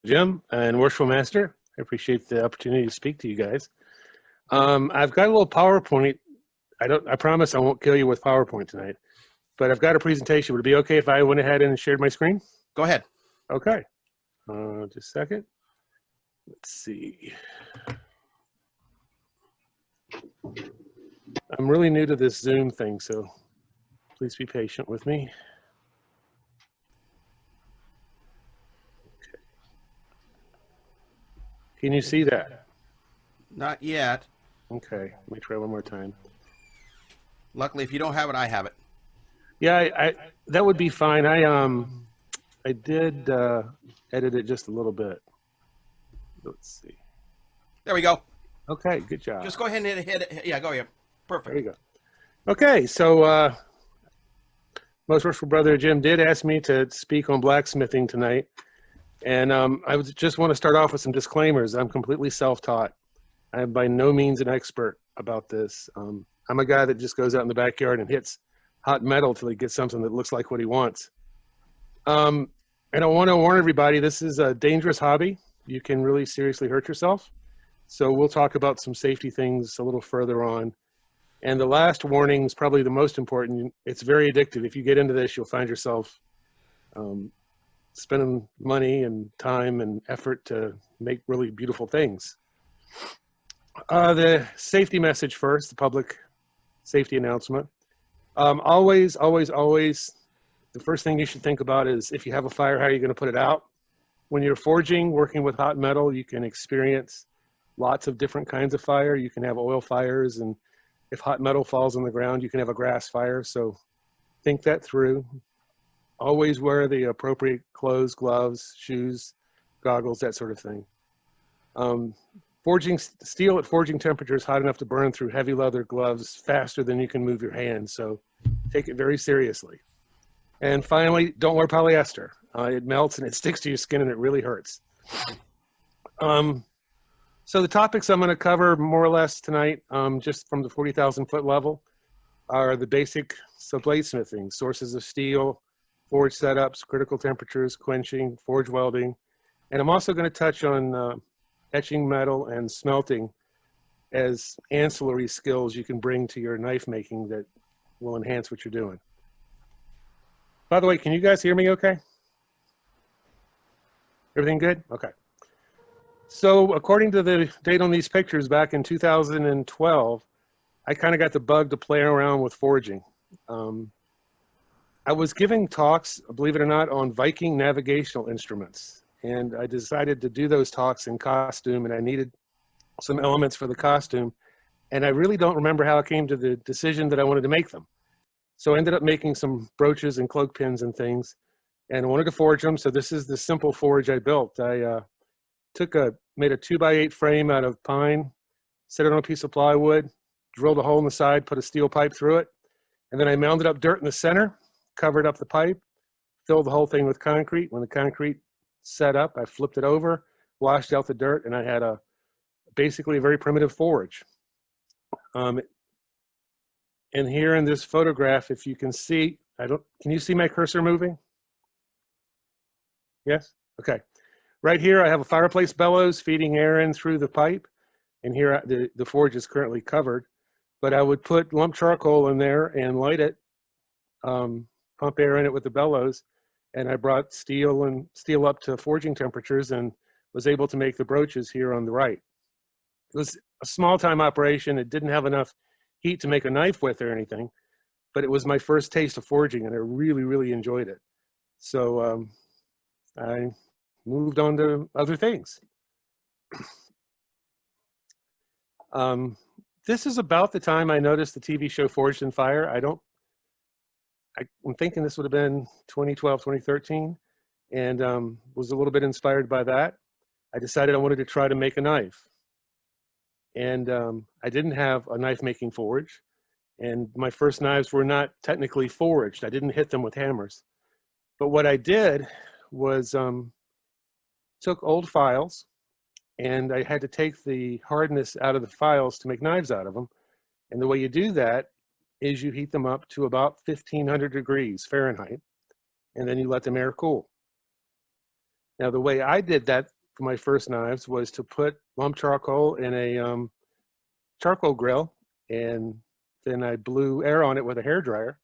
Jim and Worshipful Master. I appreciate the opportunity to speak to you guys. I've got a little PowerPoint. I promise I won't kill you with PowerPoint tonight, but I've got a presentation. Would it be okay if I went ahead and shared my screen? Go ahead. Okay. Just a second. Let's see. I'm really new to this Zoom thing, so please be patient with me. Okay. Can you see that? Not yet. Okay, let me try one more time. Luckily, if you don't have it, I have it. Yeah, that would be fine. I did edit it just a little bit. Let's see. There we go. Okay, good job. Just go ahead and hit it. Yeah, go ahead. Perfect. There you go. Okay, so Most Worshipful Brother Jim did ask me to speak on blacksmithing tonight. And I just want to start off with some disclaimers. I'm completely self-taught. I'm by no means an expert about this. I'm a guy that just goes out in the backyard and hits hot metal till he gets something that looks like what he wants. And I want to warn everybody, this is a dangerous hobby. You can really seriously hurt yourself. So we'll talk about some safety things a little further on. And the last warning is probably the most important. It's very addictive. If you get into this, you'll find yourself spending money and time and effort to make really beautiful things. The safety message first, the public safety announcement. Always, always, always, the first thing you should think about is if you have a fire, how are you going to put it out? When you're forging, working with hot metal, you can experience lots of different kinds of fire. You can have oil fires, and if hot metal falls on the ground, you can have a grass fire. So think that through. Always wear the appropriate clothes, gloves, shoes, goggles, that sort of thing. Forging steel at forging temperature is hot enough to burn through heavy leather gloves faster than you can move your hands. So take it very seriously. And finally, don't wear polyester. It melts and it sticks to your skin and it really hurts. So the topics I'm going to cover more or less tonight, just from the 40,000 foot level, are the basic bladesmithing, sources of steel, forge setups, critical temperatures, quenching, forge welding. And I'm also going to touch on etching metal and smelting as ancillary skills you can bring to your knife making that will enhance what you're doing. By the way, can you guys hear me okay? Everything good? Okay. So according to the date on these pictures, back in 2012, I kind of got the bug to play around with forging. I was giving talks, believe it or not, on Viking navigational instruments. And I decided to do those talks in costume, and I needed some elements for the costume. And I really don't remember how I came to the decision that I wanted to make them. So I ended up making some brooches and cloak pins and things, and I wanted to forge them. So this is the simple forge I built. I made a 2x8 frame out of pine, set it on a piece of plywood, drilled a hole in the side, put a steel pipe through it, and then I mounded up dirt in the center, covered up the pipe, filled the whole thing with concrete. When the concrete set up, I flipped it over, washed out the dirt, and I had basically a very primitive forge. And here in this photograph, if you can see, can you see my cursor moving? Yes? Okay. Right here, I have a fireplace bellows feeding air in through the pipe. And here, the forge is currently covered. But I would put lump charcoal in there and light it, pump air in it with the bellows. And I brought steel up to forging temperatures and was able to make the brooches here on the right. It was a small time operation. It didn't have enough heat to make a knife with or anything, but it was my first taste of forging and I really, really enjoyed it. So I moved on to other things. This is about the time I noticed the TV show Forged in Fire. I'm thinking this would have been 2012, 2013, and was a little bit inspired by that. I decided I wanted to try to make a knife. And I didn't have a knife making forge, and my first knives were not technically forged. I didn't hit them with hammers. But what I did was took old files, and I had to take the hardness out of the files to make knives out of them. And the way you do that is you heat them up to about 1500 degrees Fahrenheit, and then you let them air cool. Now, the way I did that for my first knives was to put lump charcoal in a charcoal grill, and then I blew air on it with a hair dryer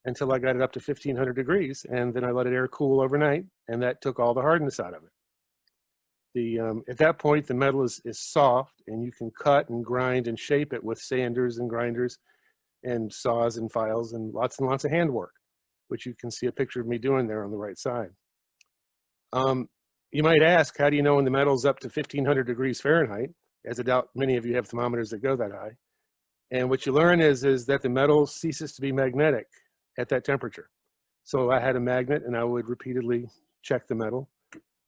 until I got it up to 1500 degrees, and then I let it air cool overnight, and that took all the hardness out of it. At that point, the metal is soft, and you can cut and grind and shape it with sanders and grinders and saws and files and lots of handwork, which you can see a picture of me doing there on the right side. You might ask, how do you know when the metal's up to 1500 degrees Fahrenheit? As I doubt many of you have thermometers that go that high. And what you learn is that the metal ceases to be magnetic at that temperature. So I had a magnet, and I would repeatedly check the metal.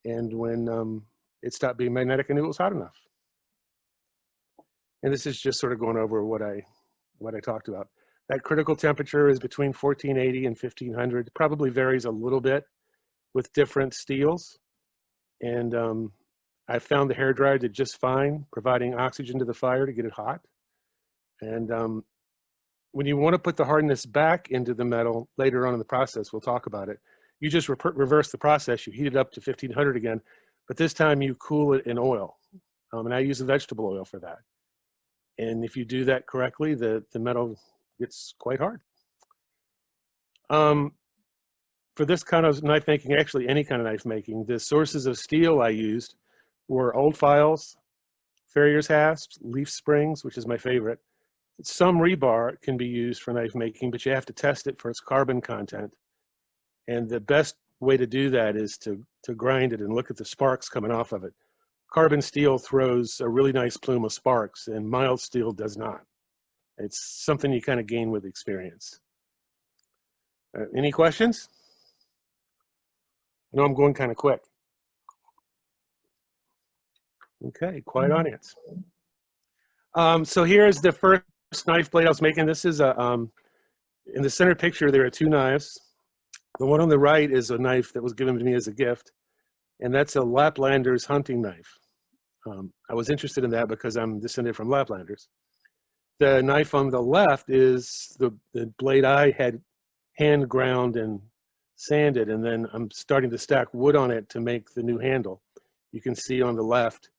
And when it stopped being magnetic, I knew it was hot enough. And this is just sort of going over what I talked about. That critical temperature is between 1480 and 1500. It probably varies a little bit with different steels. And I found the hairdryer did just fine, providing oxygen to the fire to get it hot. And when you want to put the hardness back into the metal later on in the process, we'll talk about it, you just reverse the process. You heat it up to 1500 again, but this time you cool it in oil. And I use a vegetable oil for that. And if you do that correctly, the metal gets quite hard. For this kind of knife making, actually any kind of knife making, the sources of steel I used were old files, farrier's hasps, leaf springs, which is my favorite. Some rebar can be used for knife making, but you have to test it for its carbon content. And the best way to do that is to grind it and look at the sparks coming off of it. Carbon steel throws a really nice plume of sparks, and mild steel does not. It's something you kind of gain with experience. Any questions? I know I'm going kind of quick. Okay, quiet audience. So here's the first knife blade I was making. This is in the center picture, there are two knives. The one on the right is a knife that was given to me as a gift, and that's a Laplander's hunting knife. I was interested in that because I'm descended from Laplanders. The knife on the left is the blade I had hand ground and sanded, and then I'm starting to stack wood on it to make the new handle. You can see on the left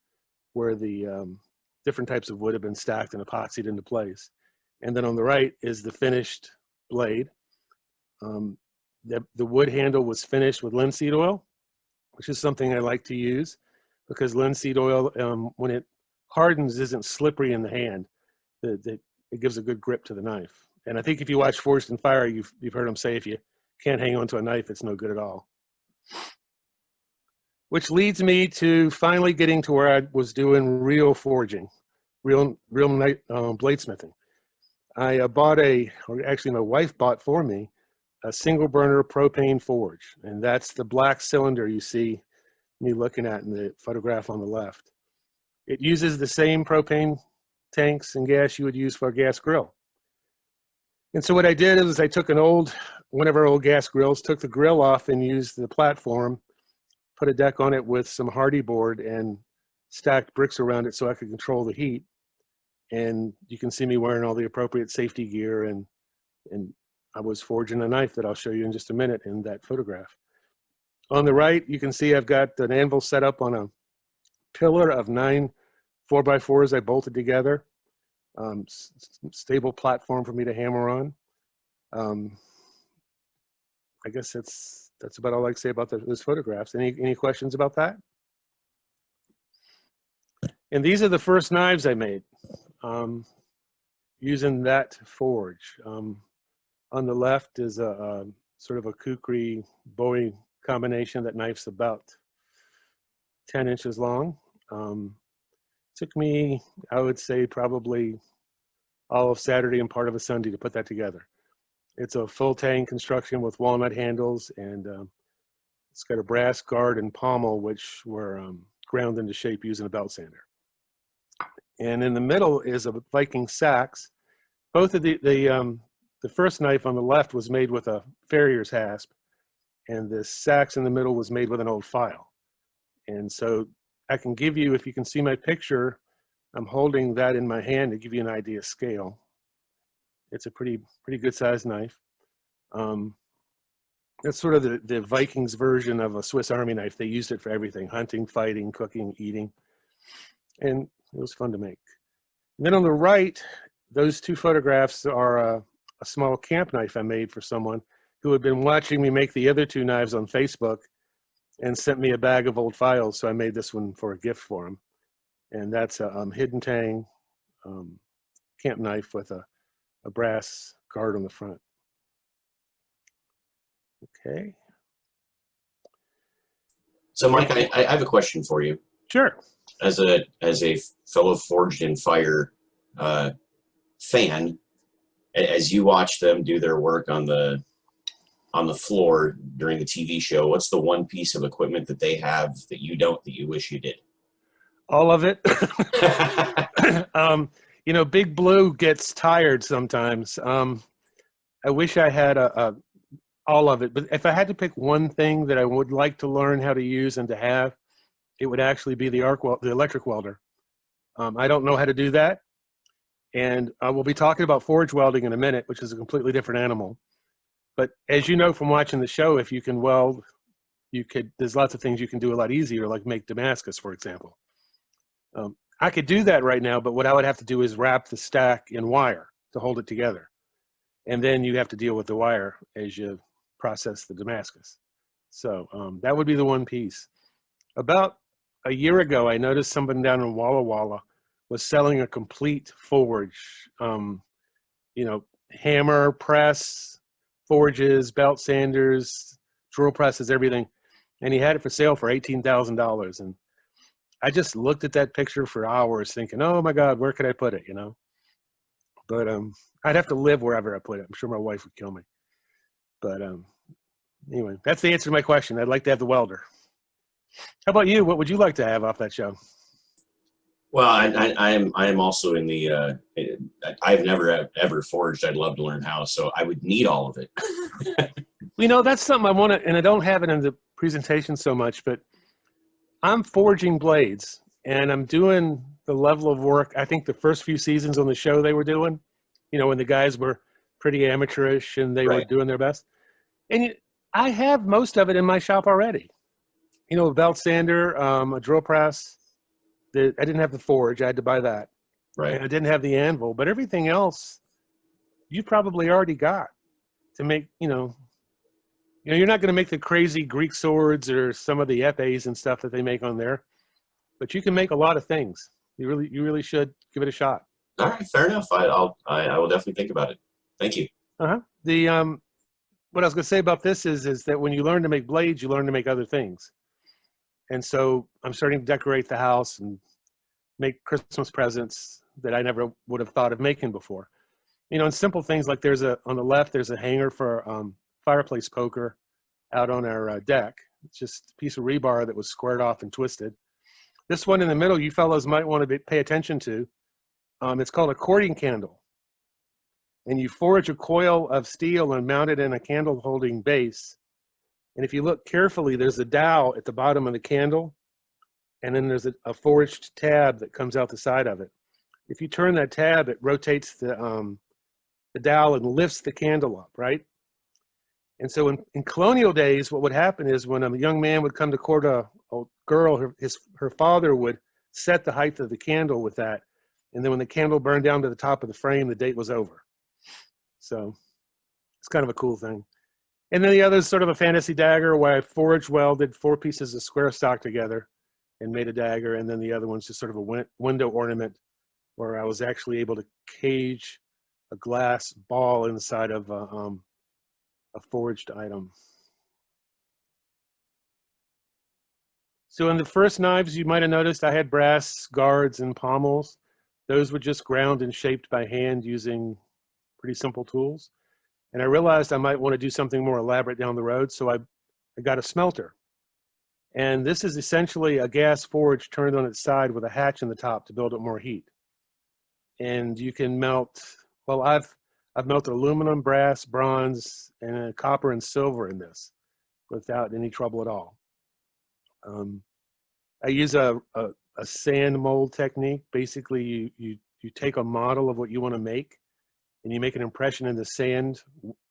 where the different types of wood have been stacked and epoxied into place. And then on the right is the finished blade. The wood handle was finished with linseed oil, which is something I like to use because linseed oil, when it hardens, isn't slippery in the hand. It gives a good grip to the knife. And I think if you watch Forged in Fire, you've heard them say if you can't hang on to a knife, it's no good at all. Which leads me to finally getting to where I was doing real forging, real bladesmithing. I bought or actually my wife bought for me, a single burner propane forge. And that's the black cylinder you see me looking at in the photograph on the left. It uses the same propane tanks and gas you would use for a gas grill. And so what I did is I took one of our old gas grills, took the grill off and used the platform, put a deck on it with some hardy board and stacked bricks around it so I could control the heat. And you can see me wearing all the appropriate safety gear, and I was forging a knife that I'll show you in just a minute in that photograph. On the right, you can see I've got an anvil set up on a pillar of 9 4x4s I bolted together. Stable platform for me to hammer on. I guess that's about all I can say about those photographs. Any questions about that? And these are the first knives I made using that forge. On the left is a sort of a kukri Bowie combination. That knife's about 10 inches long. Took me, I would say, probably all of Saturday and part of a Sunday to put that together. It's a full tang construction with walnut handles, and it's got a brass guard and pommel, which were ground into shape using a belt sander. And in the middle is a Viking sax. Both of the first knife on the left was made with a farrier's hasp, and the sax in the middle was made with an old file. And so I can give you, if you can see my picture, I'm holding that in my hand to give you an idea of scale. It's a pretty good sized knife. That's sort of the Vikings version of a Swiss Army knife. They used it for everything: hunting, fighting, cooking, eating, and it was fun to make. And then on the right, those two photographs are a small camp knife I made for someone who had been watching me make the other two knives on Facebook and sent me a bag of old files. So I made this one for a gift for him. And that's a hidden tang camp knife with a brass guard on the front. Okay. So, Mike, I have a question for you. Sure. As a fellow Forged in Fire fan, as you watch them do their work on the floor during the TV show, what's the one piece of equipment that they have that you don't, that you wish you did? All of it. You know, Big Blue gets tired sometimes. I wish I had all of it, but if I had to pick one thing that I would like to learn how to use and to have, it would actually be the electric welder. I don't know how to do that, and we'll be talking about forge welding in a minute, which is a completely different animal. But as you know from watching the show, if you can weld, there's lots of things you can do a lot easier, like make Damascus, for example. I could do that right now, but what I would have to do is wrap the stack in wire to hold it together. And then you have to deal with the wire as you process the Damascus. So that would be the one piece. About a year ago, I noticed someone down in Walla Walla was selling a complete forge, you know, hammer, press, forges, belt sanders, drill presses, everything. And he had it for sale for $18,000. And I just looked at that picture for hours thinking, oh my God, where could I put it, you know? But I'd have to live wherever I put it. I'm sure my wife would kill me. But anyway, that's the answer to my question. I'd like to have the welder. How about you? What would you like to have off that show? Well, I am also in the. I've never ever forged. I'd love to learn how, so I would need all of it. You know, that's something I want to, and I don't have it in the presentation so much, but I'm forging blades, and I'm doing the level of work. I think the first few seasons on the show they were doing, you know, when the guys were pretty amateurish and they were doing their best. And I have most of it in my shop already. You know, a belt sander, a drill press. I didn't have the forge. I had to buy that. Right. And I didn't have the anvil, but everything else you probably already got to make, you know, you're not going to make the crazy Greek swords or some of the epes and stuff that they make on there, but you can make a lot of things. You really should give it a shot. All right, fair enough. I will definitely think about it. Thank you. The what I was going to say about this is that when you learn to make blades, you learn to make other things. And so I'm starting to decorate the house and make Christmas presents that I never would have thought of making before. You know, and simple things like on the left, there's a hanger for fireplace poker out on our deck. It's just a piece of rebar that was squared off and twisted. This one in the middle, you fellows might want to pay attention to. It's called a courting candle. And you forge a coil of steel and mount it in a candle holding base. And if you look carefully, there's a dowel at the bottom of the candle. And then there's a forged tab that comes out the side of it. If you turn that tab, it rotates the dowel and lifts the candle up, right? And so in colonial days, what would happen is when a young man would come to court a girl, her father would set the height of the candle with that. And then when the candle burned down to the top of the frame, the date was over. So it's kind of a cool thing. And then the other is sort of a fantasy dagger where I forge welded 4 pieces of square stock together and made a dagger. And then the other one's just sort of a window ornament where I was actually able to cage a glass ball inside of a forged item. So in the first knives, you might have noticed I had brass guards and pommels. Those were just ground and shaped by hand using pretty simple tools. And I realized I might want to do something more elaborate down the road, so I got a smelter. And this is essentially a gas forge turned on its side with a hatch in the top to build up more heat. And you can melt, well, I've melted aluminum, brass, bronze, and copper and silver in this without any trouble at all. I use a sand mold technique. Basically, you take a model of what you want to make, and you make an impression in the sand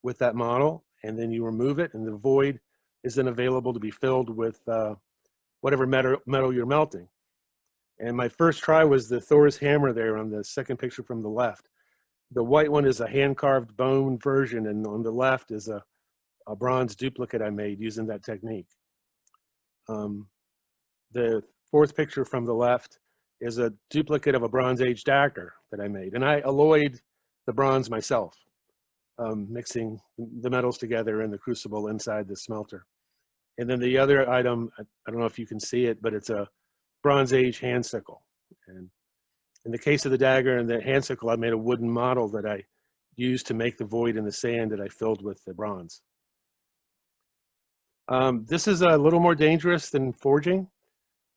with that model, and then you remove it, and the void is then available to be filled with whatever metal you're melting. And my first try was the Thor's hammer there on the second picture from the left. The white one is a hand-carved bone version, and on the left is a bronze duplicate I made using that technique. The fourth picture from the left is a duplicate of a Bronze Age dagger that I made, and I alloyed the bronze myself, mixing the metals together in the crucible inside the smelter. And then the other item, I don't know if you can see it, but it's a Bronze Age hand sickle. And in the case of the dagger and the hand sickle, I made a wooden model that I used to make the void in the sand that I filled with the bronze. This is a little more dangerous than forging.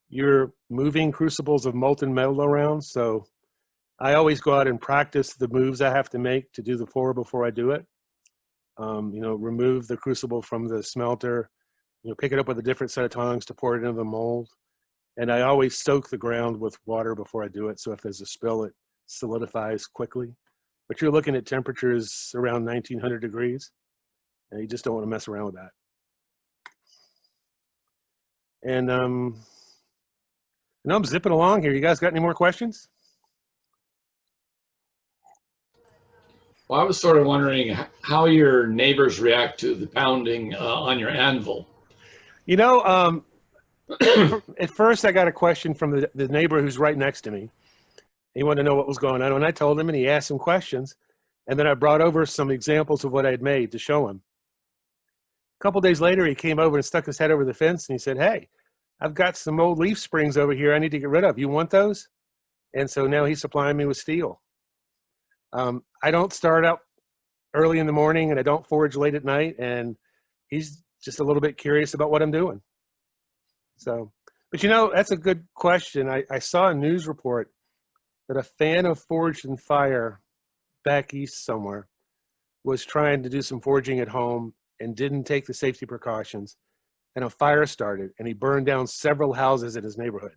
You're moving crucibles of molten metal around, so I always go out and practice the moves I have to make to do the pour before I do it. Remove the crucible from the smelter, pick it up with a different set of tongs to pour it into the mold. And I always soak the ground with water before I do it, so if there's a spill, it solidifies quickly. But you're looking at temperatures around 1900 degrees, and you just don't want to mess around with that. And I'm zipping along here. You guys got any more questions? Well, I was sort of wondering how your neighbors react to the pounding on your anvil. At first I got a question from the neighbor who's right next to me. He wanted to know what was going on, and I told him, and he asked some questions, and then I brought over some examples of what I had made to show him. A couple days later, he came over and stuck his head over the fence, and he said, "Hey, I've got some old leaf springs over here I need to get rid of. You want those?" And so now he's supplying me with steel. I don't start out early in the morning, and I don't forage late at night, and he's just a little bit curious about what I'm doing. So, but that's a good question. I saw a news report that a fan of Forged in Fire back east somewhere was trying to do some forging at home and didn't take the safety precautions, and a fire started, and he burned down several houses in his neighborhood.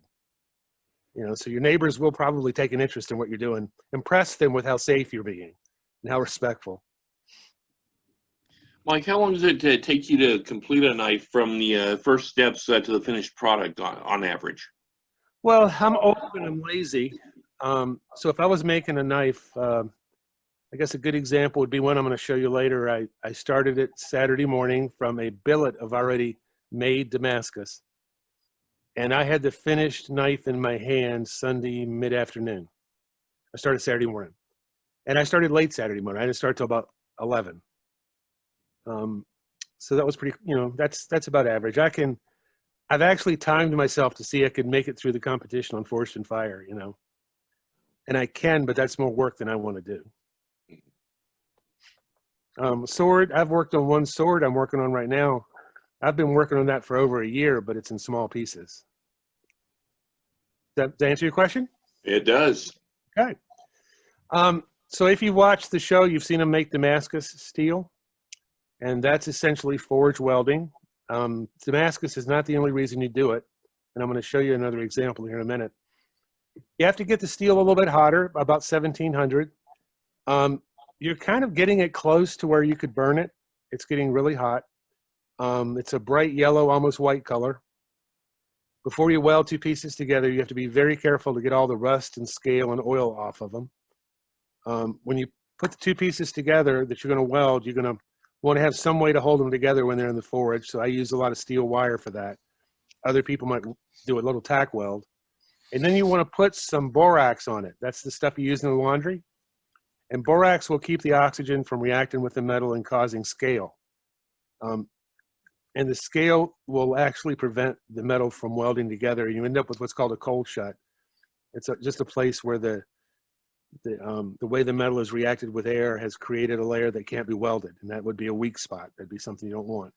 So your neighbors will probably take an interest in what you're doing. Impress them with how safe you're being and how respectful. Mike, how long does it take you to complete a knife from the first steps to the finished product on average? Well, I'm old and I'm lazy. So if I was making a knife, I guess a good example would be one I'm going to show you later. I started it Saturday morning from a billet of already made Damascus. And I had the finished knife in my hand Sunday mid-afternoon. I started Saturday morning. And I started late Saturday morning. I didn't start till about 11. So that was pretty, that's about average. I've actually timed myself to see I could make it through the competition on Forged in Fire, And I can, but that's more work than I want to do. Sword, I've worked on one sword I'm working on right now. I've been working on that for over a year, but it's in small pieces. Does that answer your question? It does. Okay. So if you watch the show, you've seen them make Damascus steel, and that's essentially forge welding. Damascus is not the only reason you do it, and I'm going to show you another example here in a minute. You have to get the steel a little bit hotter, about 1700. You're kind of getting it close to where you could burn it. It's getting really hot. It's a bright yellow, almost white color. Before you weld two pieces together, you have to be very careful to get all the rust and scale and oil off of them. When you put the two pieces together that you're going to weld, you're going to want to have some way to hold them together when they're in the forge. So I use a lot of steel wire for that. Other people might do a little tack weld. And then you want to put some borax on it. That's the stuff you use in the laundry. And borax will keep the oxygen from reacting with the metal and causing scale. And the scale will actually prevent the metal from welding together. You end up with what's called a cold shut. It's just a place where the way the metal is reacted with air has created a layer that can't be welded, and that would be a weak spot. That'd be something you don't want.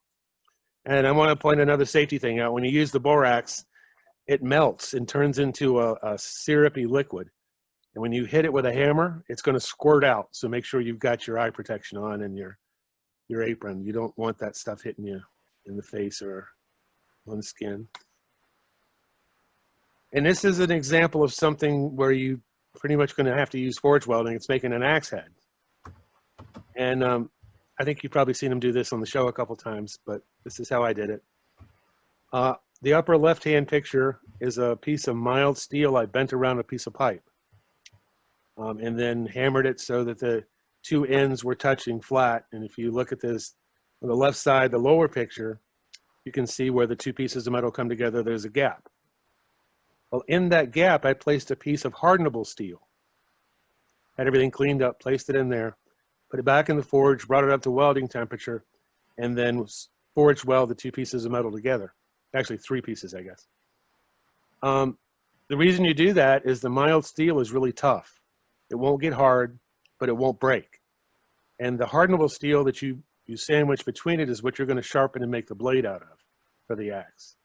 And I want to point another safety thing out. When you use the borax, it melts and turns into a syrupy liquid. And when you hit it with a hammer, it's going to squirt out. So make sure you've got your eye protection on and your apron. You don't want that stuff hitting you in the face or on the skin. And this is an example of something where you pretty much going to have to use forge welding. It's making an axe head. And I think you've probably seen him do this on the show a couple times, but this is how I did it. The upper left-hand picture is a piece of mild steel I bent around a piece of pipe, and then hammered it so that the two ends were touching flat. And if you look at this on the left side, the lower picture, you can see where the two pieces of metal come together, there's a gap. Well, in that gap, I placed a piece of hardenable steel. Had everything cleaned up, placed it in there, put it back in the forge, brought it up to welding temperature, and then forge weld the two pieces of metal together. Actually, three pieces, I guess. The reason you do that is the mild steel is really tough. It won't get hard, but it won't break. And the hardenable steel that you sandwich between it is what you're going to sharpen and make the blade out of for the axe.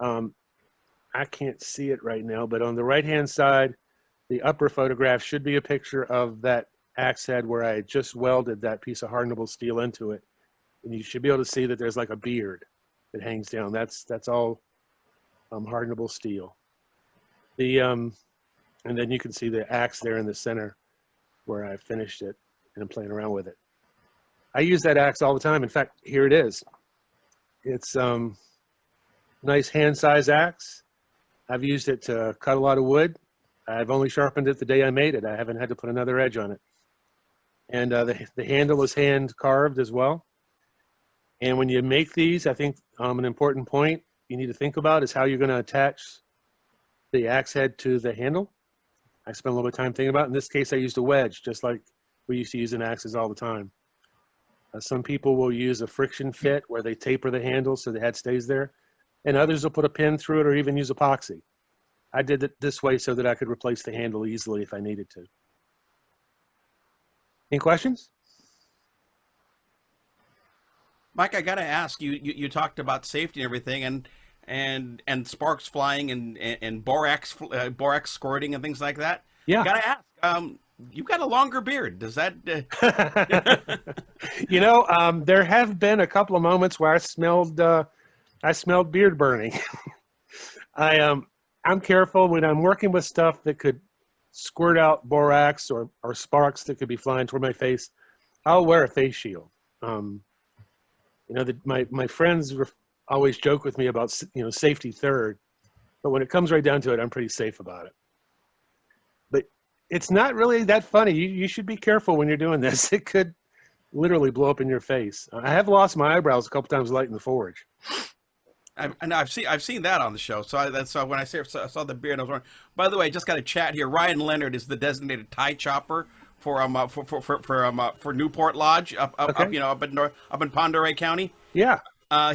I can't see it right now, but on the right-hand side, the upper photograph should be a picture of that axe head where I had just welded that piece of hardenable steel into it. And you should be able to see that there's like a beard that hangs down. That's all hardenable steel. And then you can see the axe there in the center where I finished it and I'm playing around with it. I use that axe all the time. In fact, here it is. It's nice hand-size axe. I've used it to cut a lot of wood. I've only sharpened it the day I made it. I haven't had to put another edge on it. And the handle is hand carved as well. And when you make these, I think an important point you need to think about is how you're going to attach the axe head to the handle. I spent a little bit of time thinking about it. In this case, I used a wedge, just like we used to use in axes all the time. Some people will use a friction fit where they taper the handle so the head stays there. And others will put a pin through it or even use epoxy. I did it this way so that I could replace the handle easily if I needed to. Any questions? Mike, I gotta ask you. You talked about safety and everything, and sparks flying and borax squirting and things like that. Yeah. Gotta ask. You've got a longer beard. Does that? You know, there have been a couple of moments where I smelled beard burning. I'm careful when I'm working with stuff that could squirt out borax or sparks that could be flying toward my face. I'll wear a face shield. You know, my friends always joke with me about, you know, safety third, but when it comes right down to it, I'm pretty safe about it. But it's not really that funny. You should be careful when you're doing this. It could literally blow up in your face. I have lost my eyebrows a couple times lighting the forge. I've seen that on the show. So that's when I saw the beard, I was wondering. By the way, just got a chat here. Ryan Leonard is the designated tie chopper for Newport Lodge up in Pend Oreille County. Yeah.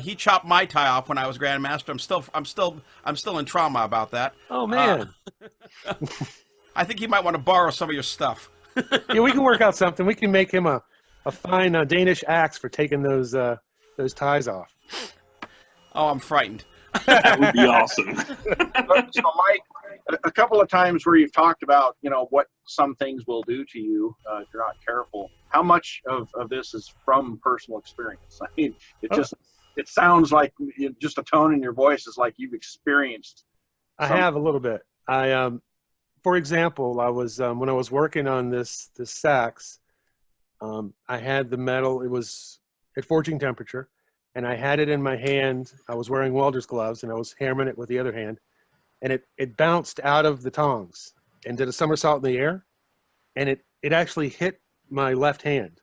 He chopped my tie off when I was Grandmaster. I'm still in trauma about that. Oh man. I think he might want to borrow some of your stuff. Yeah, we can work out something. We can make him a fine Danish axe for taking those ties off. Oh, I'm frightened. That would be awesome. So, Mike, a couple of times where you've talked about, you know, what some things will do to you if you're not careful. How much of this is from personal experience? I mean, it sounds like just a tone in your voice is like you've experienced. I have a little bit. For example, I was when I was working on this sax, I had the metal. It was at forging temperature. And I had it in my hand. I was wearing welder's gloves, and I was hammering it with the other hand. And it bounced out of the tongs and did a somersault in the air. And it actually hit my left hand.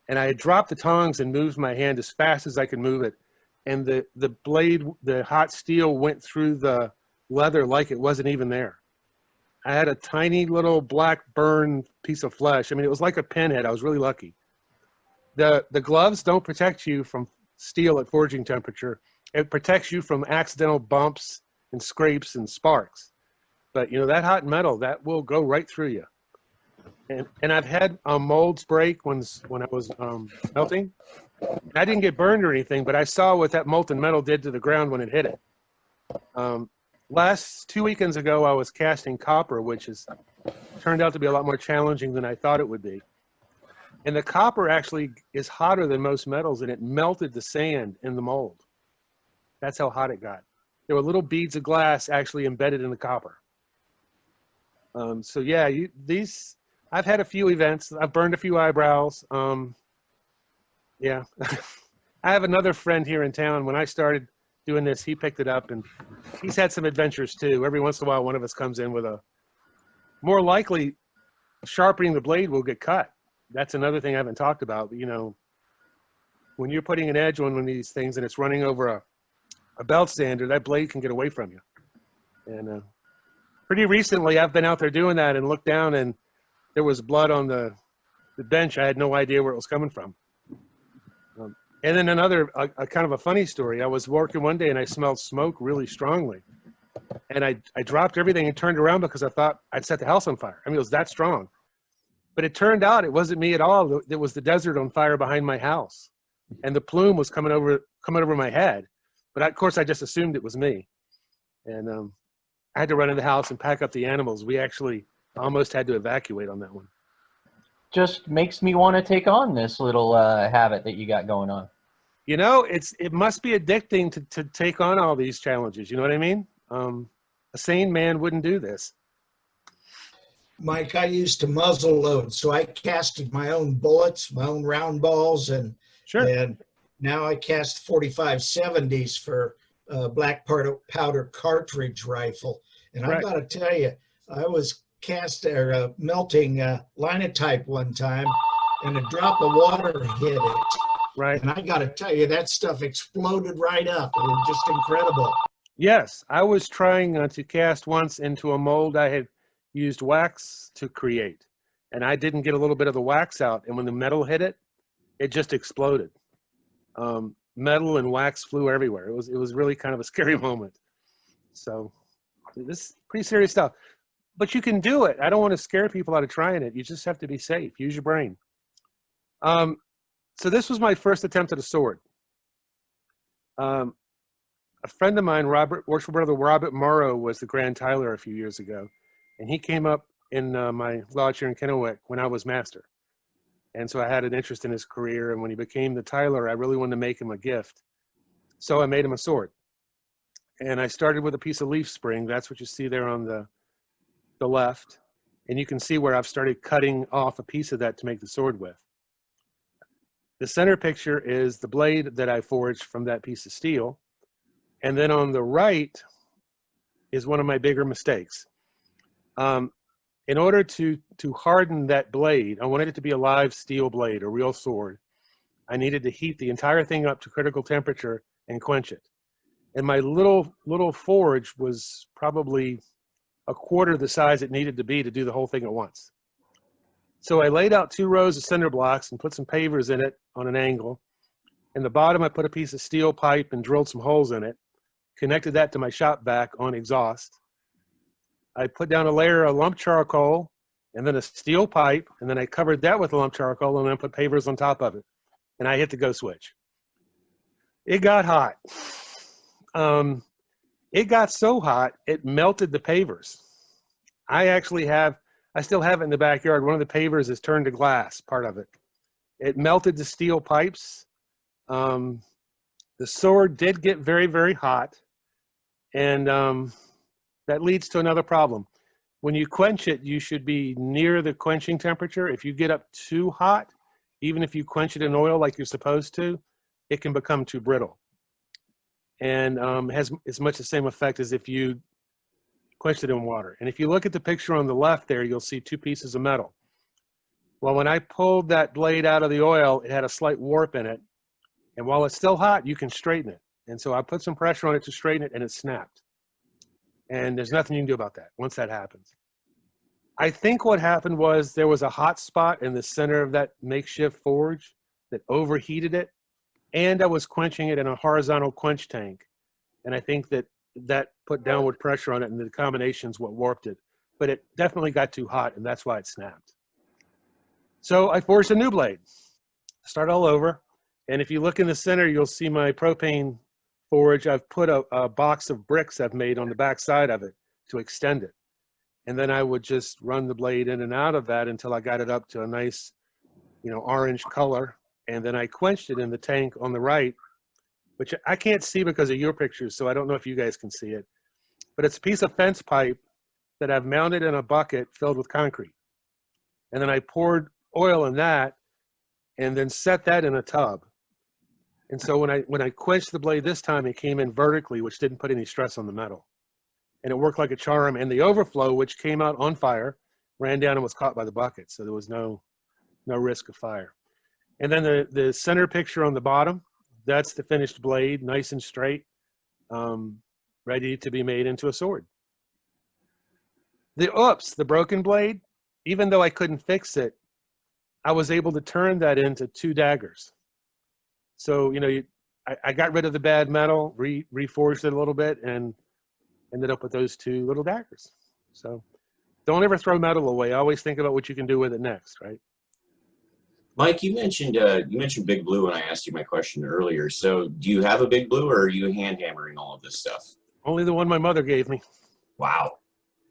And I had dropped the tongs and moved my hand as fast as I could move it. And the blade, the hot steel went through the leather like it wasn't even there. I had a tiny little black burn piece of flesh. I mean, it was like a pinhead. I was really lucky. The gloves don't protect you from steel at forging temperature. It protects you from accidental bumps and scrapes and sparks. But you know, that hot metal, that will go right through you. And I've had molds break when I was melting. I didn't get burned or anything, but I saw what that molten metal did to the ground when it hit it. Last 2 weekends ago, I was casting copper, which turned out to be a lot more challenging than I thought it would be. And the copper actually is hotter than most metals, and it melted the sand in the mold. That's how hot it got. There were little beads of glass actually embedded in the copper. So yeah, I've had a few events. I've burned a few eyebrows. Yeah. I have another friend here in town. When I started doing this, he picked it up, and he's had some adventures too. Every once in a while, one of us comes in with a more likely sharpening the blade will get cut. That's another thing I haven't talked about. You know, when you're putting an edge on one of these things and it's running over a belt sander, that blade can get away from you. And pretty recently, I've been out there doing that and looked down, and there was blood on the bench. I had no idea where it was coming from. And then another, a kind of a funny story. I was working one day and I smelled smoke really strongly. And I dropped everything and turned around because I thought I'd set the house on fire. I mean, it was that strong. But it turned out it wasn't me at all. It was the desert on fire behind my house. And the plume was coming over my head. But of course, I just assumed it was me. And I had to run in the house and pack up the animals. We actually almost had to evacuate on that one. Just makes me want to take on this little habit that you got going on. You know, it must be addicting to take on all these challenges. You know what I mean? A sane man wouldn't do this. Mike, I used to muzzle load, so I casted my own bullets, my own round balls, and Sure. and now I cast 45-70s for black powder cartridge rifle. And I Right. got to tell you, I was melting linotype one time, and a drop of water hit it. Right. And I got to tell you, that stuff exploded right up. It was just incredible. Yes, I was trying to cast once into a mold I had used wax to create, and I didn't get a little bit of the wax out, and when the metal hit it, it just exploded. Metal and wax flew everywhere. It was really kind of a scary moment. So this is pretty serious stuff, but you can do it. I don't want to scare people out of trying it. You just have to be safe. Use your brain. So this was my first attempt at a sword. A friend of mine, works for Brother Robert Morrow, was the Grand Tyler a few years ago. And he came up in my lodge here in Kennewick when I was master. And so I had an interest in his career. And when he became the Tyler, I really wanted to make him a gift. So I made him a sword. And I started with a piece of leaf spring. That's what you see there on the left. And you can see where I've started cutting off a piece of that to make the sword with. The center picture is the blade that I forged from that piece of steel. And then on the right is one of my bigger mistakes. In order to harden that blade, I wanted it to be a live steel blade, a real sword. I needed to heat the entire thing up to critical temperature and quench it. And my little forge was probably a quarter the size it needed to be to do the whole thing at once. So I laid out 2 rows of cinder blocks and put some pavers in it on an angle. In the bottom, I put a piece of steel pipe and drilled some holes in it, connected that to my shop vac on exhaust. I put down a layer of lump charcoal and then a steel pipe, and then I covered that with lump charcoal and then put pavers on top of it. And I hit the go switch. It got hot. It got so hot, it melted the pavers. I still have it in the backyard. One of the pavers is turned to glass, part of it. It melted the steel pipes. The sword did get very, very hot. And that leads to another problem. When you quench it, you should be near the quenching temperature. If you get up too hot, even if you quench it in oil like you're supposed to, it can become too brittle. And has as much the same effect as if you quenched it in water. And if you look at the picture on the left there, you'll see 2 pieces of metal. Well, when I pulled that blade out of the oil, it had a slight warp in it. And while it's still hot, you can straighten it. And so I put some pressure on it to straighten it, and it snapped. And there's nothing you can do about that once that happens. I think what happened was there was a hot spot in the center of that makeshift forge that overheated it. And I was quenching it in a horizontal quench tank. And I think that put downward pressure on it, and the combination's what warped it. But it definitely got too hot, and that's why it snapped. So I forged a new blade. Start all over. And if you look in the center, you'll see my propane forge. I've put a box of bricks I've made on the back side of it to extend it. And then I would just run the blade in and out of that until I got it up to a nice, orange color. And then I quenched it in the tank on the right, which I can't see because of your pictures, so I don't know if you guys can see it. But it's a piece of fence pipe that I've mounted in a bucket filled with concrete. And then I poured oil in that and then set that in a tub. And so when I quenched the blade this time, it came in vertically, which didn't put any stress on the metal. And it worked like a charm. And the overflow, which came out on fire, ran down and was caught by the bucket. So there was no risk of fire. And then the center picture on the bottom, that's the finished blade, nice and straight, ready to be made into a sword. The broken blade, even though I couldn't fix it, I was able to turn that into 2 daggers. So, you know, I got rid of the bad metal, reforged it a little bit, and ended up with those 2 little daggers. So don't ever throw metal away. Always think about what you can do with it next, right? Mike, you mentioned Big Blue when I asked you my question earlier. So do you have a Big Blue, or are you hand hammering all of this stuff? Only the one my mother gave me. Wow.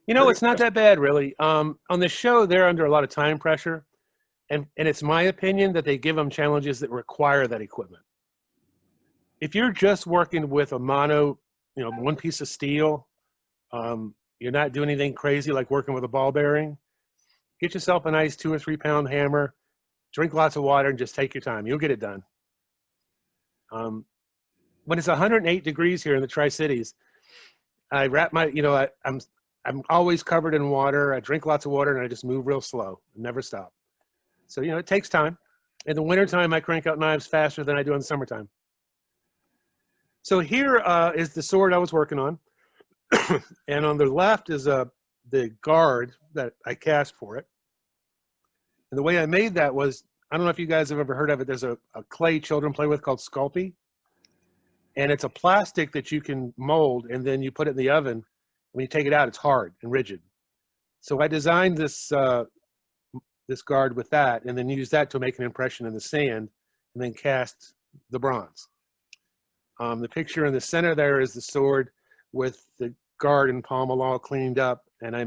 You know, it's not that bad, really. On the show, they're under a lot of time pressure. And it's my opinion that they give them challenges that require that equipment. If you're just working with a mono, you know, one piece of steel, you're not doing anything crazy like working with a ball bearing, get yourself a nice 2 or 3 pound hammer, drink lots of water, and just take your time. You'll get it done. When it's 108 degrees here in the Tri-Cities, I wrap my, you know, I'm always covered in water. I drink lots of water, and I just move real slow and never stop. So, you know, it takes time. In the wintertime, I crank out knives faster than I do in the summertime. So here is the sword I was working on. And on the left is the guard that I cast for it. And the way I made that was, I don't know if you guys have ever heard of it. There's a clay children play with called Sculpey. And it's a plastic that you can mold, and then you put it in the oven. When you take it out, it's hard and rigid. So I designed this guard with that, and then used that to make an impression in the sand, and then cast the bronze. The picture in the center there is the sword with the guard and pommel all cleaned up, and I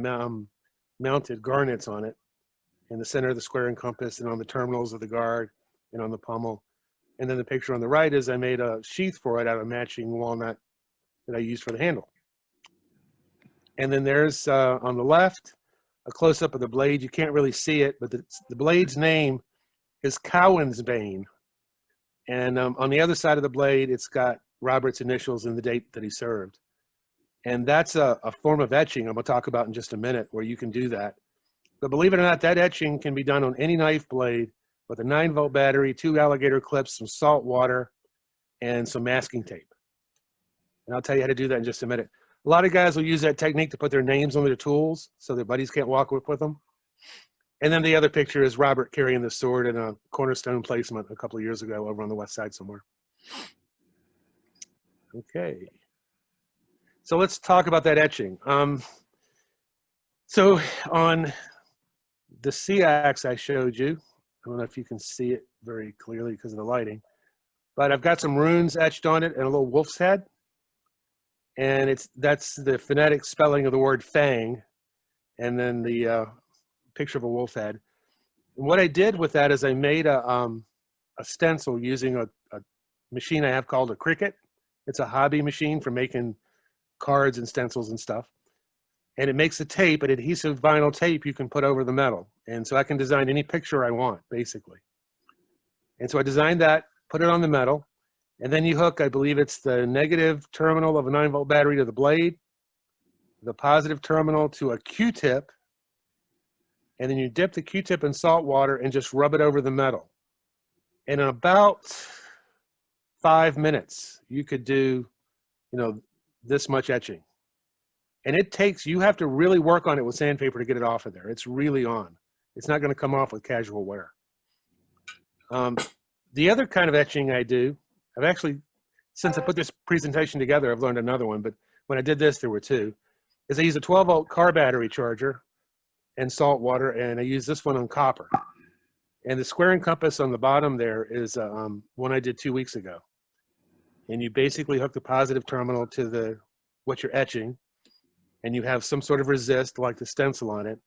mounted garnets on it in the center of the square and compass, and on the terminals of the guard, and on the pommel. And then the picture on the right is I made a sheath for it out of matching walnut that I used for the handle. And then there's on the left a close-up of the blade. You can't really see it, but the blade's name is Cowan's Bane. And on the other side of the blade, it's got Robert's initials and the date that he served. And that's a form of etching I'm going to talk about in just a minute, where you can do that. But believe it or not, that etching can be done on any knife blade with a 9-volt battery, 2 alligator clips, some salt water, and some masking tape. And I'll tell you how to do that in just a minute. A lot of guys will use that technique to put their names on their tools so their buddies can't walk with them. And then the other picture is Robert carrying the sword in a cornerstone placement a couple of years ago over on the west side somewhere. Okay. So let's talk about that etching. So on the C-ax I showed you, I don't know if you can see it very clearly because of the lighting, but I've got some runes etched on it and a little wolf's head. And that's the phonetic spelling of the word fang, and then the picture of a wolf head. And what I did with that is I made a stencil using a machine I have called a Cricut. It's a hobby machine for making cards and stencils and stuff. And it makes a tape, an adhesive vinyl tape you can put over the metal. And so I can design any picture I want, basically. And so I designed that, put it on the metal, and then you hook, I believe it's the negative terminal of a 9-volt battery to the blade, the positive terminal to a Q-tip, and then you dip the Q-tip in salt water and just rub it over the metal. And in about 5 minutes, you could do, you know, this much etching. And it takes, you have to really work on it with sandpaper to get it off of there. It's really on. It's not going to come off with casual wear. The other kind of etching I do, I've actually, since I put this presentation together, I've learned another one, but when I did this, there were 2, is I use a 12-volt car battery charger and salt water, and I use this one on copper. And the square and compass on the bottom there is one I did 2 weeks ago. And you basically hook the positive terminal to what you're etching, and you have some sort of resist like the stencil on it,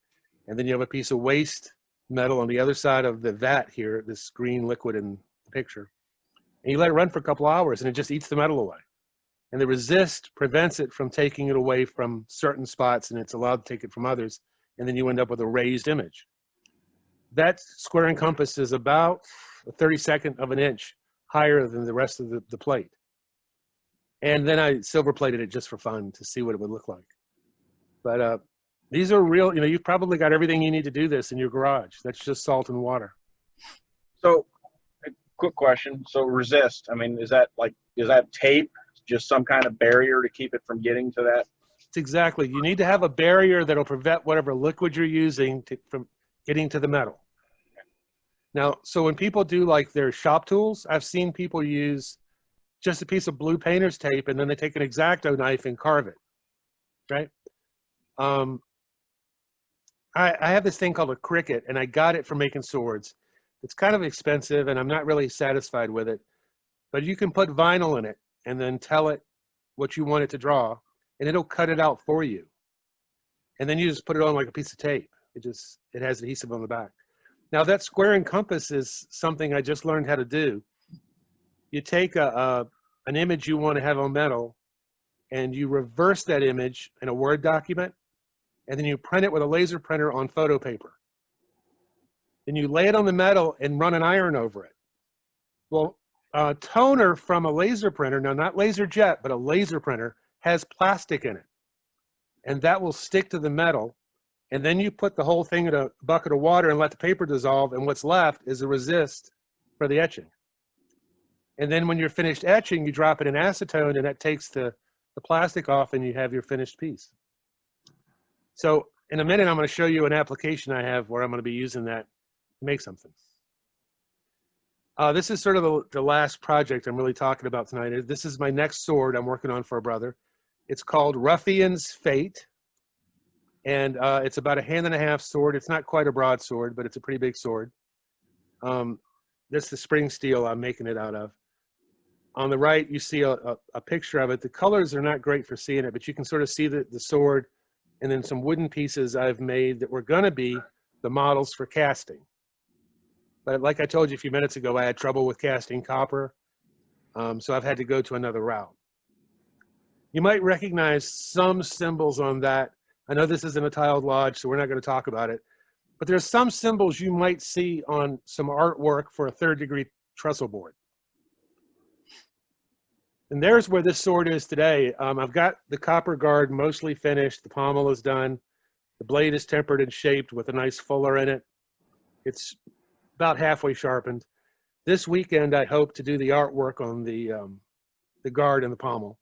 and then you have a piece of waste metal on the other side of the vat here, this green liquid in the picture, and you let it run for a couple hours, and it just eats the metal away. And the resist prevents it from taking it away from certain spots, and it's allowed to take it from others, and then you end up with a raised image. That square and compass is about a 32nd of an inch higher than the rest of the plate. And then I silver plated it just for fun to see what it would look like. But these are real, you know, you've probably got everything you need to do this in your garage. That's just salt and water. So, a quick question. So resist, I mean, is that tape, just some kind of barrier to keep it from getting to that? It's exactly, you need to have a barrier that'll prevent whatever liquid you're using from getting to the metal. Now, so when people do like their shop tools, I've seen people use just a piece of blue painter's tape and then they take an X-Acto knife and carve it, right? I have this thing called a cricket, and I got it for making swords. It's kind of expensive, and I'm not really satisfied with it. But you can put vinyl in it and then tell it what you want it to draw, and it'll cut it out for you. And then you just put it on like a piece of tape. It has adhesive on the back. Now that square and compass is something I just learned how to do. You take an image you want to have on metal, and you reverse that image in a Word document, and then you print it with a laser printer on photo paper. Then you lay it on the metal and run an iron over it. Well, a toner from a laser printer, now not laser jet, but a laser printer, has plastic in it. And that will stick to the metal. And then you put the whole thing in a bucket of water and let the paper dissolve, and what's left is a resist for the etching. And then when you're finished etching, you drop it in acetone, and that takes the plastic off, and you have your finished piece. So in a minute, I'm going to show you an application I have where I'm going to be using that to make something. This is sort of the last project I'm really talking about tonight. This is my next sword I'm working on for a brother. It's called Ruffian's Fate. And it's about a 1.5 hand sword. It's not quite a broadsword, but it's a pretty big sword. This is the spring steel I'm making it out of. On the right, you see a picture of it. The colors are not great for seeing it, but you can sort of see the sword and then some wooden pieces I've made that were going to be the models for casting. But like I told you a few minutes ago, I had trouble with casting copper, so I've had to go to another route. You might recognize some symbols on that. I know this isn't a tiled lodge, so we're not going to talk about it. But there's some symbols you might see on some artwork for a 3rd degree trestle board. And there's where this sword is today. I've got the copper guard mostly finished. The pommel is done. The blade is tempered and shaped with a nice fuller in it. It's about halfway sharpened. This weekend, I hope to do the artwork on the guard and the pommel.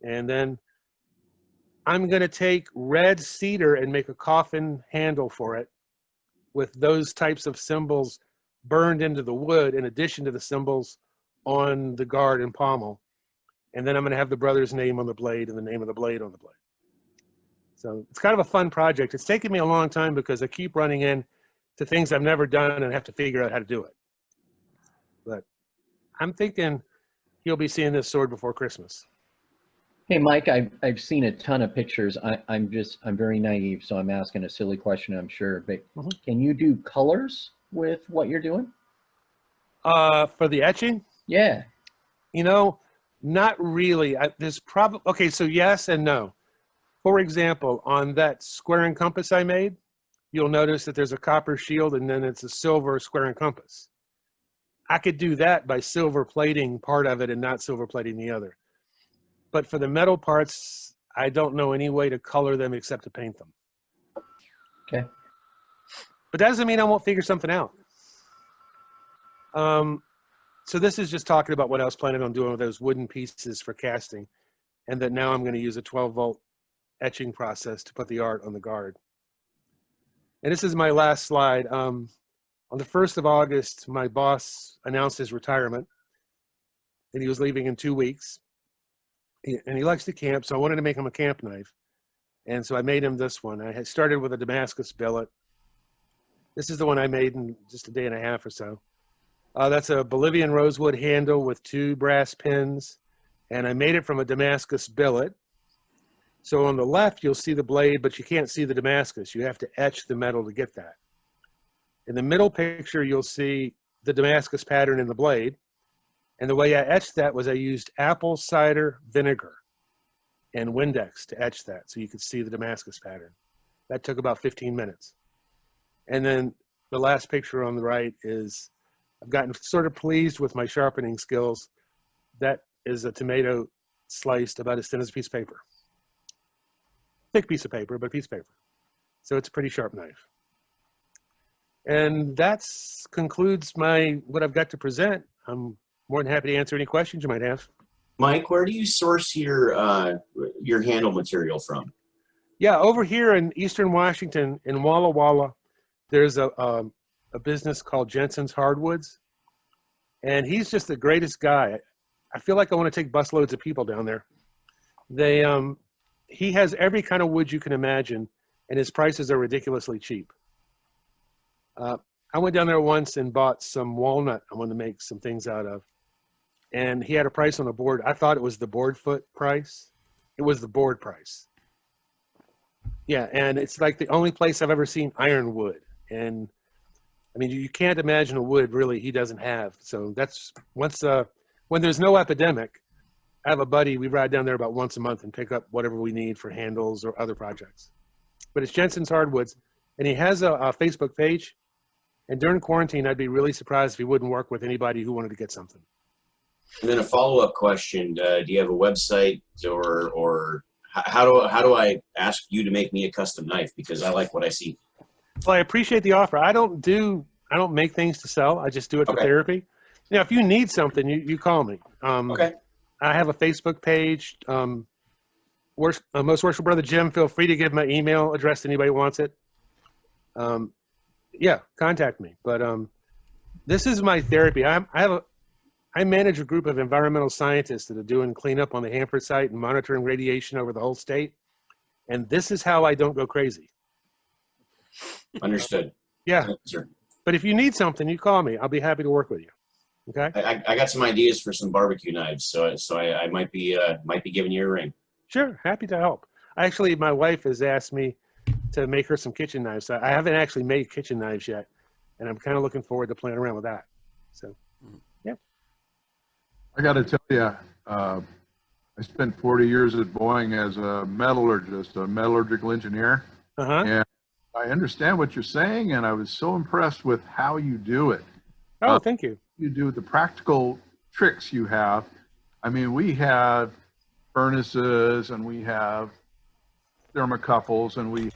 And then I'm going to take red cedar and make a coffin handle for it with those types of symbols burned into the wood in addition to the symbols on the guard and pommel. And then I'm going to have the brother's name on the blade and the name of the blade on the blade. So it's kind of a fun project. It's taken me a long time because I keep running into things I've never done and have to figure out how to do it. But I'm thinking you'll be seeing this sword before Christmas. Hey, Mike, I've seen a ton of pictures. I'm very naive, so I'm asking a silly question, I'm sure. But can you do colors with what you're doing? For the etching? Yeah. You know, not really. There's probably, okay, so yes and no. For example, on that square and compass I made, you'll notice that there's a copper shield and then it's a silver square and compass. I could do that by silver plating part of it and not silver plating the other. But for the metal parts, I don't know any way to color them except to paint them. Okay. But that doesn't mean I won't figure something out. So this is just talking about what I was planning on doing with those wooden pieces for casting, and that now I'm going to use a 12-volt etching process to put the art on the guard. And this is my last slide. On the 1st of August, my boss announced his retirement, and he was leaving in 2 weeks. And he likes to camp, so I wanted to make him a camp knife. And so I made him this one. I had started with a Damascus billet. This is the one I made in just a day and a half or so. That's a Bolivian rosewood handle with 2 brass pins. And I made it from a Damascus billet. So on the left, you'll see the blade, but you can't see the Damascus. You have to etch the metal to get that. In the middle picture, you'll see the Damascus pattern in the blade. And the way I etched that was I used apple cider vinegar and Windex to etch that so you could see the Damascus pattern. That took about 15 minutes. And then the last picture on the right is I've gotten sort of pleased with my sharpening skills. That is a tomato sliced about as thin as a piece of paper. Thick piece of paper, but a piece of paper. So it's a pretty sharp knife. And that concludes what I've got to present. I'm more than happy to answer any questions you might have. Mike, where do you source your handle material from? Yeah, over here in Eastern Washington, in Walla Walla, there's a business called Jensen's Hardwoods, and he's just the greatest guy. I feel like I want to take busloads of people down there. He has every kind of wood you can imagine, and his prices are ridiculously cheap. I went down there once and bought some walnut I wanted to make some things out of, and he had a price on the board. I thought it was the board foot price. It was the board price. Yeah, and it's like the only place I've ever seen ironwood. And I mean, you can't imagine a wood really he doesn't have. So that's when there's no epidemic, I have a buddy, we ride down there about once a month and pick up whatever we need for handles or other projects. But it's Jensen's Hardwoods, and he has a Facebook page. And during quarantine, I'd be really surprised if he wouldn't work with anybody who wanted to get something. And then a follow-up question: do you have a website, or how do I ask you to make me a custom knife, because I like what I see? Well, I appreciate the offer. I don't make things to sell. I just do it for therapy. You know, if you need something, you call me. Okay. I have a Facebook page. Most Worshipful Brother Jim, feel free to give my email address to anybody who wants it. Yeah, contact me. But this is my therapy. I manage a group of environmental scientists that are doing cleanup on the Hanford site and monitoring radiation over the whole state. And this is how I don't go crazy. Understood. Yeah. Sure. But if you need something, you call me. I'll be happy to work with you. Okay. I got some ideas for some barbecue knives, so I might be giving you a ring. Sure, happy to help. Actually, my wife has asked me to make her some kitchen knives. I haven't actually made kitchen knives yet, and I'm kind of looking forward to playing around with that. So, yeah. I got to tell you, I spent 40 years at Boeing as a metallurgist, a metallurgical engineer, and I understand what you're saying, and I was so impressed with how you do it. Oh, thank you. You do the practical tricks you have. I mean, we have furnaces and we have thermocouples and we,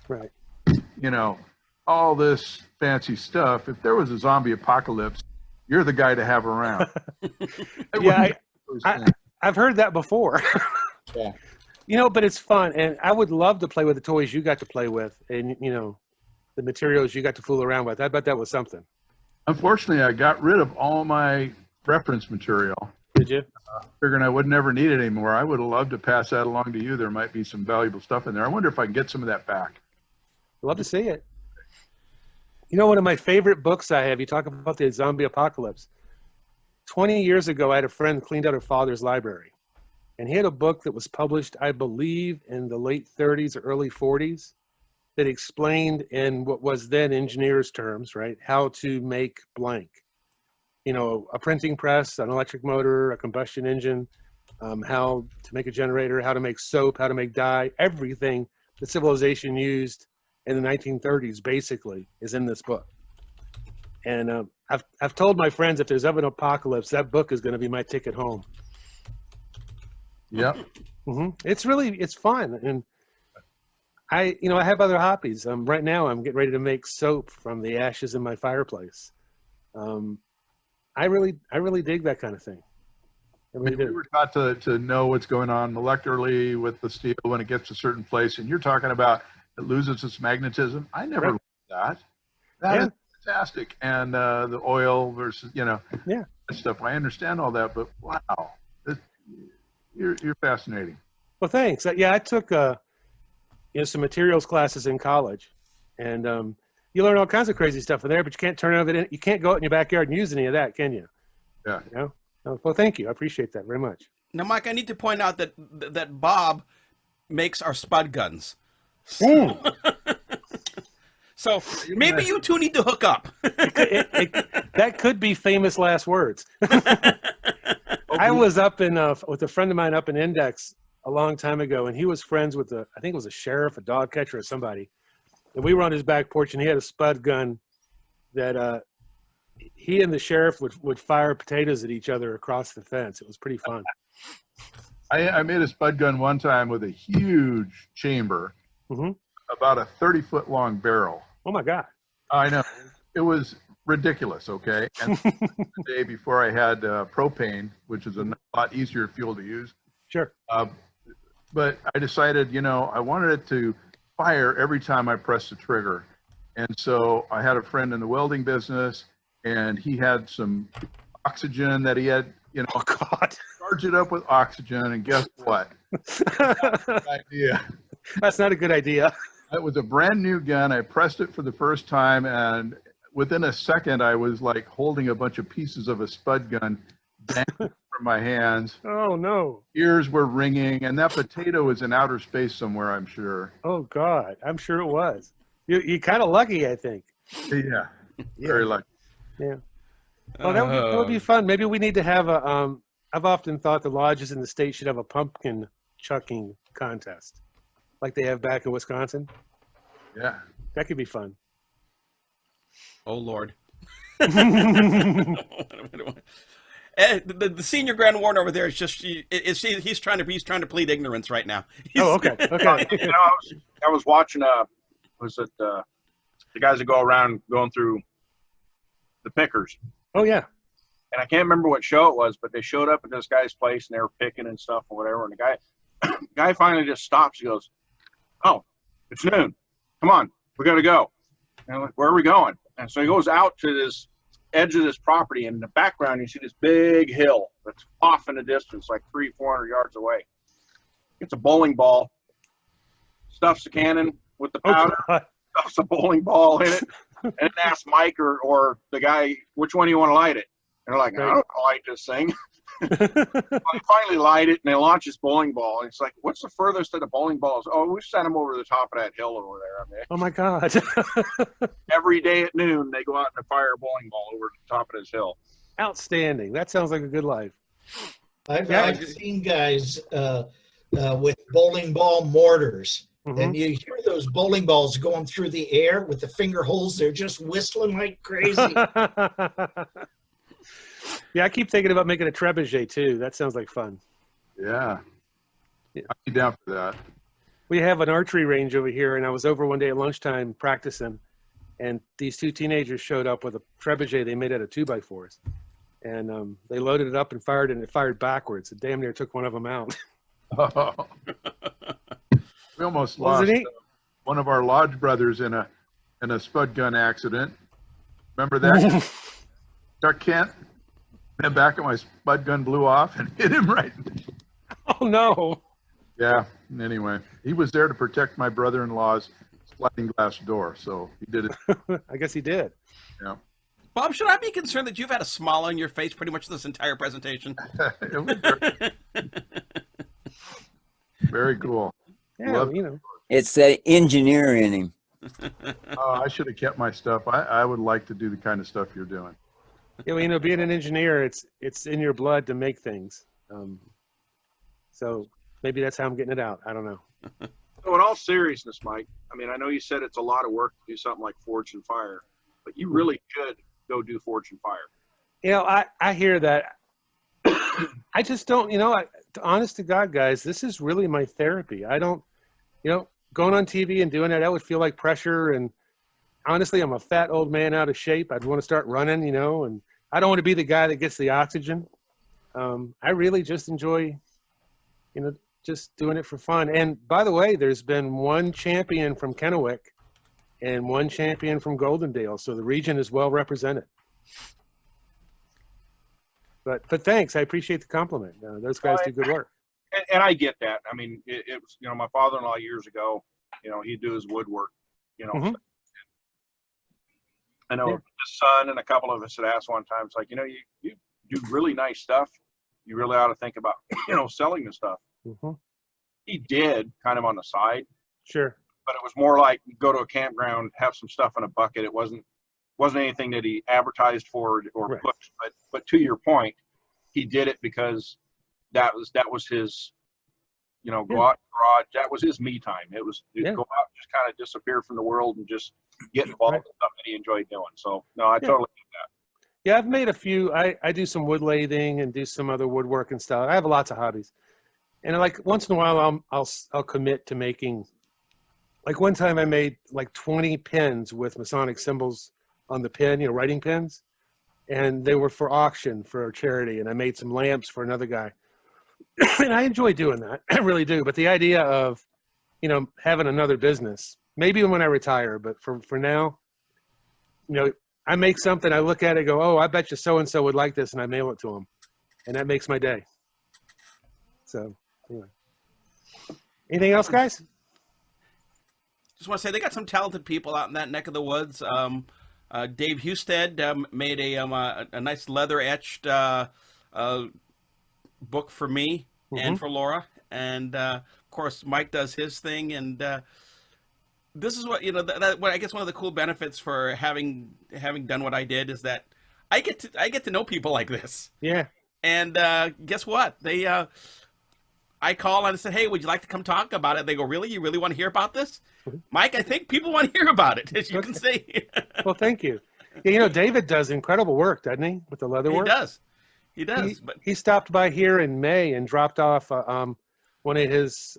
you know, all this fancy stuff. If there was a zombie apocalypse, you're the guy to have around. Yeah, I've heard that before. Yeah. You know, but it's fun, and I would love to play with the toys you got to play with, and you know, the materials you got to fool around with. I bet that was something. Unfortunately, I got rid of all my reference material. Did you? Figuring I would never need it anymore. I would have loved to pass that along to you. There might be some valuable stuff in there. I wonder if I can get some of that back. I'd love to see it. You know, one of my favorite books I have, you talk about the zombie apocalypse. 20 years ago, I had a friend cleaned out her father's library. And he had a book that was published, I believe, in the late 30s or early 40s that explained in what was then engineers' terms, right, how to make blank. You know, a printing press, an electric motor, a combustion engine, how to make a generator, how to make soap, how to make dye, everything that civilization used in the 1930s basically is in this book. And I've told my friends if there's ever an apocalypse, that book is going to be my ticket home. Yep. It's fun. And I have other hobbies. Right now I'm getting ready to make soap from the ashes in my fireplace. I really dig that kind of thing. We were taught to know what's going on molecularly with the steel when it gets to a certain place, and you're talking about it loses its magnetism. I never learned that. That is fantastic. And the oil versus, stuff. I understand all that, but wow, you're fascinating. Well, thanks. Yeah, I took some materials classes in college, and you learn all kinds of crazy stuff in there, but you can't turn it. You can't go out in your backyard and use any of that, can you? Yeah. You know? Well, thank you. I appreciate that very much. Now, Mike, I need to point out that Bob makes our spud guns. So maybe you two need to hook up. That could be famous last words. I was up with a friend of mine up in Index a long time ago, and he was friends with I think it was a sheriff, a dog catcher, or somebody. And we were on his back porch, and he had a spud gun that he and the sheriff would fire potatoes at each other across the fence. It was pretty fun. I made a spud gun one time with a huge chamber, about a 30-foot long barrel. Oh my God. I know. It was ridiculous, okay? And the day before I had propane, which is a lot easier fuel to use. Sure. But I decided, I wanted it to fire every time I pressed the trigger. And so I had a friend in the welding business, and he had some oxygen that he had, Oh God. charge it up with oxygen, and guess what? Idea. That's not a good idea. It was a brand new gun. I pressed it for the first time, and within a second, I was like holding a bunch of pieces of a spud gun dangling from my hands. Oh no. Ears were ringing, and that potato was in outer space somewhere, I'm sure. Oh God. I'm sure it was. You're kind of lucky, I think. Yeah, very lucky. Yeah. Well, that would be fun. Maybe we need to have a. I've often thought the lodges in the state should have a pumpkin chucking contest, like they have back in Wisconsin. Yeah. That could be fun. Oh Lord. The senior Grand Warden over there is just he's trying to plead ignorance right now. Oh, okay. Okay. I was watching was it the guys that go around going through the pickers. Oh yeah. And I can't remember what show it was, but they showed up at this guy's place and they were picking and stuff or whatever. And the guy finally just stops. He goes, "Oh, it's noon. Come on, we got to go." And I'm like, "Where are we going?" And so he goes out to this edge of this property, and in the background you see this big hill that's off in the distance, like 300-400 yards away. Gets a bowling ball, stuffs the cannon with the powder, stuffs a bowling ball in it, and then asks Mike or the guy, "Which one do you want to light it?" And they're like, "I don't want to light this thing." Well, he finally light it, and they launch his bowling ball. And it's like, "What's the furthest of the bowling balls?" "Oh, we sent him over the top of that hill over there." I mean, Oh my God. every day at noon, they go out and fire a bowling ball over the top of this hill. Outstanding. That sounds like a good life. I've seen guys with bowling ball mortars, and you hear those bowling balls going through the air with the finger holes. They're just whistling like crazy. Yeah, I keep thinking about making a trebuchet too. That sounds like fun. Yeah. I'd be down for that. We have an archery range over here, and I was over one day at lunchtime practicing, and these two teenagers showed up with a trebuchet they made out of 2x4s. And they loaded it up and fired it, and it fired backwards. It damn near took one of them out. Oh. We almost lost one of our lodge brothers in a spud gun accident. Remember that? Chuck Kent? And back at my spud gun blew off and hit him right. Oh no. Yeah. Anyway, he was there to protect my brother-in-law's sliding glass door, so he did it. I guess he did. Yeah. Bob, should I be concerned that you've had a smile on your face pretty much this entire presentation? It was very cool. Yeah, It's the engineer in him. I should have kept my stuff. I would like to do the kind of stuff you're doing. Yeah, well, being an engineer, it's in your blood to make things. So maybe that's how I'm getting it out. I don't know. So in all seriousness, Mike, I mean, I know you said it's a lot of work to do something like Forge and Fire, but you really should go do Forge and Fire. I hear that. I just don't, honest to God, guys, this is really my therapy. I don't, going on TV and doing that would feel like pressure. And honestly, I'm a fat old man out of shape. I'd want to start running, and I don't want to be the guy that gets the oxygen. I really just enjoy, just doing it for fun. And by the way, there's been one champion from Kennewick and one champion from Goldendale. So the region is well represented. But thanks. I appreciate the compliment. Those guys do good work. And I get that. I mean, it was, my father-in-law years ago, he'd do his woodwork, I know his son and a couple of us had asked one time, it's like, you do really nice stuff. You really ought to think about, selling the stuff. He did kind of on the side. Sure. But it was more like go to a campground, have some stuff in a bucket. It wasn't anything that he advertised for or pushed. But to your point, he did it because that was his, go out in the garage. That was his me time. It was go out and just kind of disappear from the world and just get involved in stuff that he enjoyed doing. So no, I totally get that. Yeah, I've made a few. I do some wood lathing and do some other woodwork and stuff. I have lots of hobbies, and like once in a while I'll commit to making. Like one time I made like 20 pens with Masonic symbols on the pen, writing pens, and they were for auction for a charity. And I made some lamps for another guy, and I enjoy doing that. I really do. But the idea of, having another business, maybe when I retire, but for now, I make something, I look at it, go, oh, I bet you so-and-so would like this, and I mail it to them. And that makes my day. So, anyway. Anything else, guys? Just want to say they got some talented people out in that neck of the woods. Dave Husted made a nice leather-etched book for me and for Laura. And, of course, Mike does his thing. And this is what, what I guess one of the cool benefits for having done what I did is that I get to know people like this. Yeah. And guess what? I call and I said, hey, would you like to come talk about it? They go, really? You really want to hear about this? Mike, I think people want to hear about it, as you can see. Well, thank you. Yeah, David does incredible work, doesn't he, with the leather work? He does. But he stopped by here in May and dropped off one of his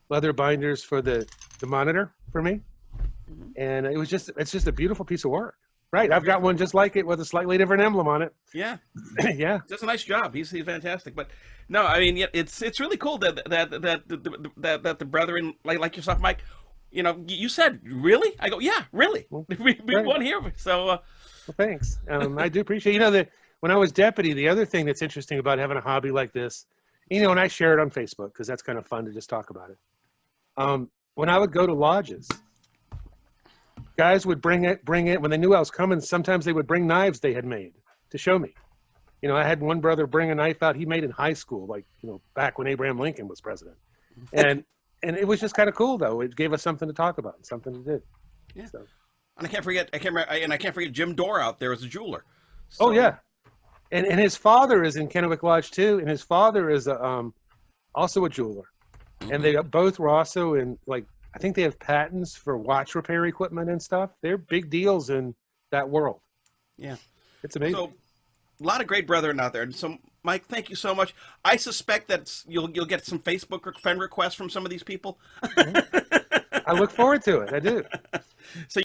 leather binders for the monitor for me. And it's just a beautiful piece of work. Right. I've got one just like it with a slightly different emblem on it. Yeah. Yeah. Does a nice job. He's fantastic. But no, I mean, it's really cool that the brethren like yourself, Mike, you said, really? I go, yeah, really. We want to hear. So, well, thanks. I do appreciate, that when I was deputy, the other thing that's interesting about having a hobby like this, and I share it on Facebook because that's kind of fun to just talk about it. When I would go to lodges, guys would bring it when they knew I was coming. Sometimes they would bring knives they had made to show me. I had one brother bring a knife out he made in high school, like, back when Abraham Lincoln was president. And it was just kind of cool, though. It gave us something to talk about, something to do. Yeah. So. And I can't forget Jim Dorr out there as a jeweler. So. Oh yeah, and his father is in Kennewick Lodge too, and his father is also a jeweler, and they both were also in, like, I think they have patents for watch repair equipment and stuff. They're big deals in that world. Yeah, it's amazing. So, a lot of great brethren out there. And so, Mike, thank you so much. I suspect that you'll get some Facebook friend requests from some of these people. I look forward to it. I do. So.